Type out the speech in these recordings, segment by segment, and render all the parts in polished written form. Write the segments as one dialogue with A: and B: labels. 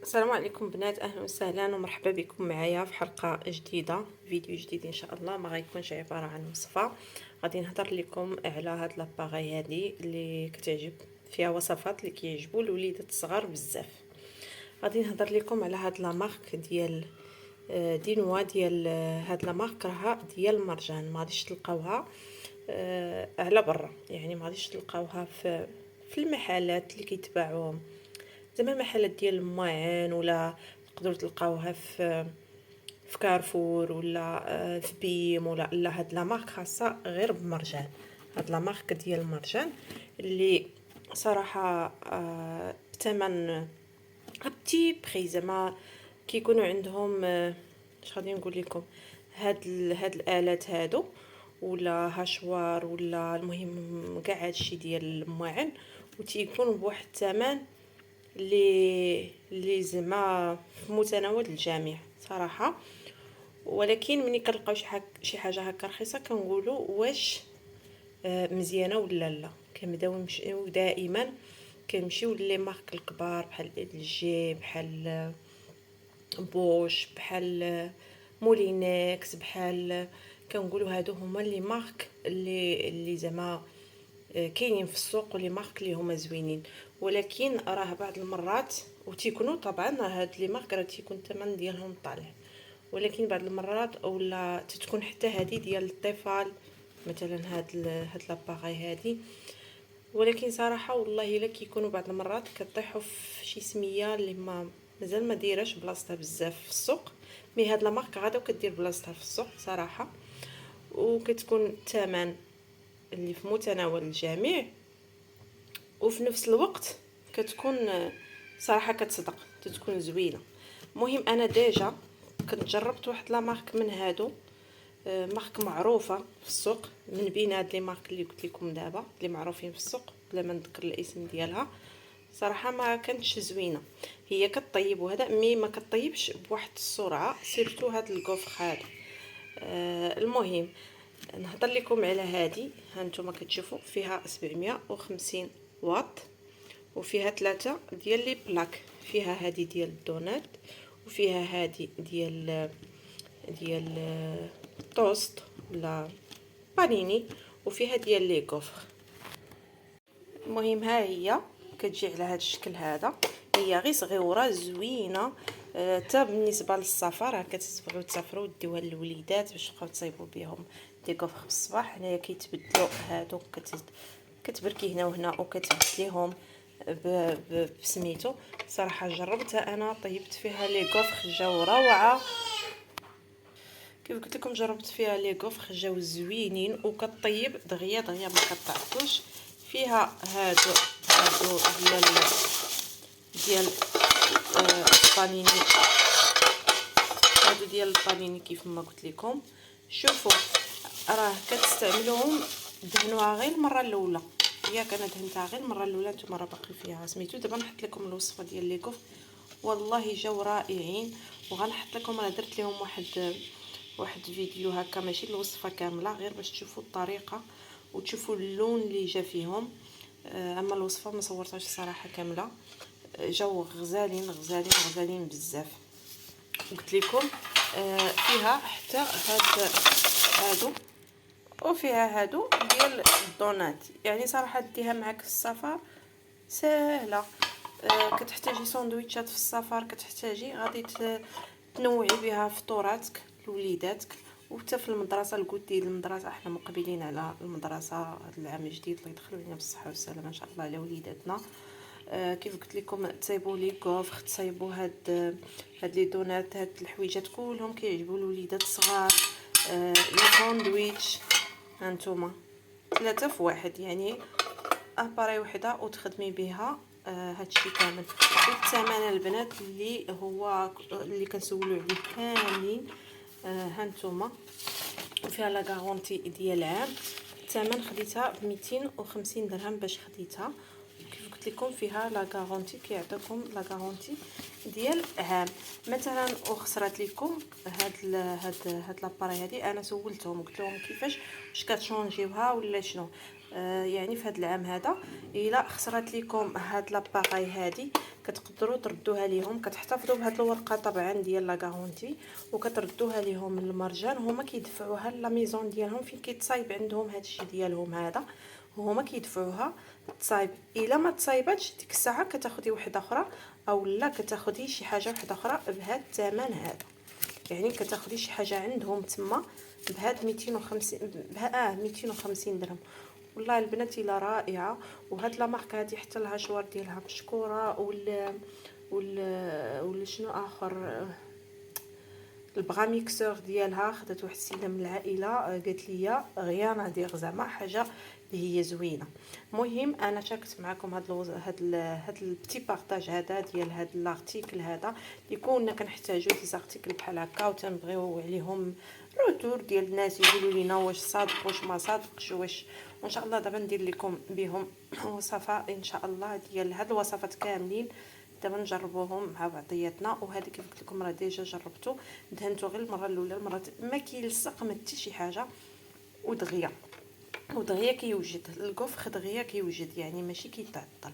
A: السلام عليكم بنات، اهلا وسهلا ومرحبا بكم معايا في حلقه جديده، فيديو جديد ان شاء الله. ما غيكونش عباره عن وصفه، غادي نهضر لكم على هاد لاباغي هادي اللي كتعجب، فيها وصفات اللي كيعجبوا الوليدات الصغار بزاف. غادي نهضر لكم على هاد لا مارك ديال دينوا ديال هاد لا مارك، راها ديال المرجان. ما غاديش تلقاوها على برا، يعني ما غاديش تلقاوها في المحلات اللي كيتباعوا زعما محلات ديال الماعن، ولا تقدروا تلقاوها في كارفور ولا في بيم ولا لا. هاد لا مارك خاصه غير بمرجان. هاد لا مارك ديال المرجان اللي صراحه بثمن بتي بري، زعما كيكونوا عندهم اش غادي نقول لكم، هاد الالات هادو ولا هاشوار ولا المهم كاع هادشي ديال الماعن، وتيكون بواحد الثمن اللي زعما في متناول الجميع صراحه. ولكن ملي كنلقاو شي حاجه هكا رخيصه كنقولوا واش مزيانه ولا لا. كنبداو نمشيو دائما، كنمشيو لي مارك الكبار بحال LG، بحال بوش، بحال مولينكس، بحال كنقولوا هادو هما لي مارك اللي زعما كاينين في السوق، ولي مارك اللي هما زوينين. ولكن راه بعض المرات وتيكونوا طبعا هاد لي مارك راه تيكون الثمن ديالهم طالع، ولكن بعض المرات اولا تتكون حتى هذه ديال الطفال مثلا هاد لاباغي هادي. ولكن صراحه والله الا كيكونوا بعض المرات كطيحوا في شي سميه اللي مازال ما دايراش بلاصتها بزاف في السوق. مي هاد لا مارك غادا وكدير بلاصتها في السوق صراحه، وكتكون الثمن اللي في متناول الجميع، وفي نفس الوقت كتكون صراحه كتصدق، تتكون زوينه. المهم انا ديجا كنت جربت واحد لا مارك من هادو، مارك معروفه في السوق من بين هاد لي مارك اللي قلت لكم دابا اللي معروفين في السوق بلا ما نذكر الاسم ديالها. صراحه ما كانتش زوينه، هي كطيب وهذا مي ما كطيبش بواحد السرعه، سيرتو هاد الكوفر هذا. المهم نهضر لكم على هذه. ها نتوما كتشوفوا فيها 750 واط، وفيها 3 ديال لي بلاك. فيها هذه ديال الدونات، وفيها هذه ديال توست ولا بانيني، وفيها ديال لي كوفر. المهم ها هي كتجي على هذا الشكل هذا، هي غير صغيره زوينه. حتى بالنسبه للسفر ها كتبغيو تسافروا ديوها للوليدات باش تبقاو تصايبوا بهم دي كوفر في الصباح. هنايا كيتبدلوا هادو، كتبركي هنا وهنا وكتبدليهم بسميتو. صراحه جربتها انا، طيبت فيها لي كوفر جاو روعه. كيف قلت لكم جربت فيها لي كوفر جاو زوينين، وكطيب دغيا دغيا ما كطعطوش. فيها هادو ديال البانيني، هادو ديال البانيني كيف ما قلت لكم. شوفوا راه كتستعملوهم دهنوها غير المره الاولى، ياك انا دهنتها غير المره الاولى، نتوما راه باقي فيها سميتو. دابا نحط لكم الوصفه ديال لي كوف، والله جاو رائعين. وغنحط لكم، انا درت لهم واحد فيديو هكا، ماشي الوصفه كامله، غير باش تشوفوا الطريقه وتشوفوا اللون اللي جا فيهم. اما الوصفه ما صورتهاش صراحه كامله، جاو غزالين غزالين غزالين بزاف. قلت لكم فيها حتى هادو، وفيها هادو ديال الدونات. يعني صراحه ديها معاك في السفر سهله. كتحتاجي ساندويتشات في السفر، كتحتاجي غادي تنوعي بها فطوراتك لوليداتك، وحتى في المدرسه الكوت ديال المدرسه. احنا مقبلين على المدرسه هذا العام الجديد، الله يدخلوا علينا بالصحه والسلامه ان شاء الله على وليداتنا. كيف قلت لكم تصايبوا لي كوفر، تصايبوا هاد لي دونات، هاد الحويجات كلهم كيعجبوا الوليدات الصغار. لي ساندويتش هانتوما 3 في واحد، يعني اباري وحده وتخدمي بها هادشي كامل. والثمن البنات اللي كنسولوا عليه كاملين هانتوما، وفيها لا غارونتي ديال عام. الثمن خديتها ب 250 درهم باش خديتها. كيف قلت لكم فيها لا غارونتي، كيعطيكم لا غارونتي ديال عام. مثلا وخسرت لكم هاد لاباري هادي، انا سولتهم قلت لهم كيفاش واش كتشونجيوها ولا شنو. يعني في هذا العام هذا الا خسرت لكم هاد لاباري هادي كتقدروا تردوها ليهم، كتحتفظوا بهاد الورقه طبعا ديال لا غارونتي وكتردوها ليهم المرجان. هما كيدفعوها لا ميزون ديالهم فين كيتصايب عندهم هادشي ديالهم هذا، هما كيدفعوها تصايب. الا ما تصايباتش ديك الساعه كتاخدي وحده اخرى او لا كتاخدي شي حاجه وحده اخرى بهذا الثمن هذا. يعني كتاخدي شي حاجه عندهم تما بهاد 250 250 درهم. والله البنات الا رائعه. وهاد لا مارك هادي حتى الهاشوار ديالها مشكوره. وال شنو اخر، البغا ميكسور ديالها خدات واحد السيده من العائله قالت لي غيان هادي زعما حاجه اللي هي زوينه. المهم انا شاركت معكم هاد البتي بارطاج هذا ديال هاد لارتيكل هذا اللي كنا كنحتاجو دي زارتيكل بحال هكا وتنبغيو عليهم روتور ديال الناس يقولوا لينا واش صادق واش ما صادقش واش. وان شاء الله دابا ندير لكم بهم وصفه ان شاء الله ديال هاد الوصفات كاملين دابا نجربوهم مع بعضياتنا. وهذا كيف قلت لكم راه ديجا جربته، دهنته غير المره الاولى، المره ما كيلصق ما حتى شي حاجه. ودغيا كيوجد الكفخ دغيا كيوجد يعني ماشي كيتعطل.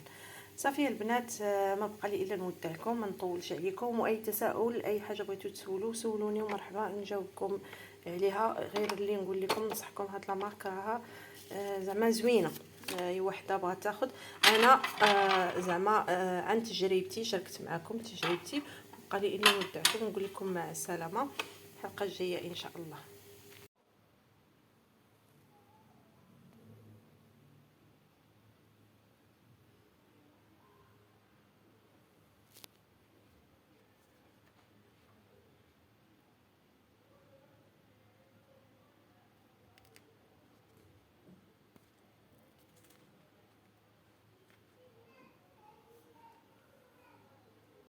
A: صافي البنات ما بقى لي الا نودعكم ما نطولش عليكم. واي تساؤل اي حاجه بغيتو تسولوا سولوني ومرحبا نجاوبكم عليها. غير اللي نقول لكم نصحكم هاد لا مارك راها زعما زوينه. اي وحده بغات تاخذ. انا زعما عن تجربتي شاركت معكم تجربتي. بقى لي الا نودعكم ونقول لكم مع السلامه الحلقه الجايه ان شاء الله.